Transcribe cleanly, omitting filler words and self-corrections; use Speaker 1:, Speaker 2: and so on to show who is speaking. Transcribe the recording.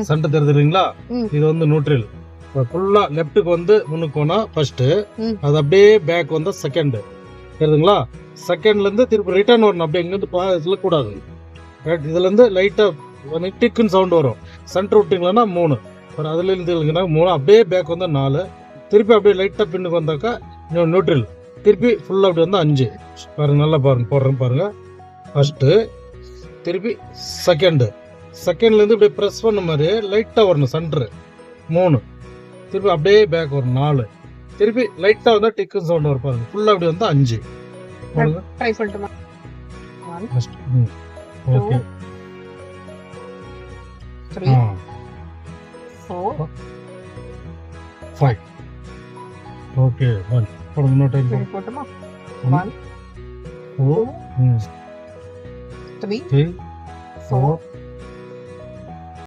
Speaker 1: Centre தெரியுது இல்லைங்களா? இது வந்து நியூட்ரல். ஃபுல்லா லெஃப்ட்டுக்கு வந்து முன்னுக்கு போனா ஃபர்ஸ்ட், அது அப்படியே பேக் வந்தா செகண்ட். தெரியுதுங்களா? செகண்ட்ல இருந்து திருப்பி ரிட்டர்ன் வரணும். அப்படியே இங்க இருந்து இதுல கூடாது. இதுல இருந்து லைட்டா டிக்குன்னு சவுண்ட் வரும். சென்டர் விட்டீங்களா 3, அதுல இருந்து 3, அப்படியே பேக் வந்தா 4, திருப்பி அப்படியே லைட்டா பின்னுக்கு வந்தாக்கா நியூட்ரல், திருப்பி ஃபுல்லா அப்படி வந்து 5. பாருங்க, நல்லா பாருங்க, போடுறேன் பாருங்க. ஃபர்ஸ்ட், திருப்பி செகண்ட், செகண்ட்ல இருந்து இப்படியே பிரஸ் பண்ண மாதிரி லைட்டா வரணும் சென்டர் 3, திருப்பி அப்படியே பேக் வரும் 4, திருப்பி லைட்டா வந்தா டிக்குன்னு சவுண்ட் வரும் பாருங்க. ஃபுல்லா அப்படி வந்தா 5.
Speaker 2: ட்ரை பண்ணட்டுமா?
Speaker 1: ஓகே.
Speaker 2: 3 4
Speaker 1: 5. ஓகே. 1 போடுங்க. இன்னொரு டைம்
Speaker 2: போட்டுமா? 1
Speaker 1: 4
Speaker 2: 3
Speaker 1: 4
Speaker 2: 4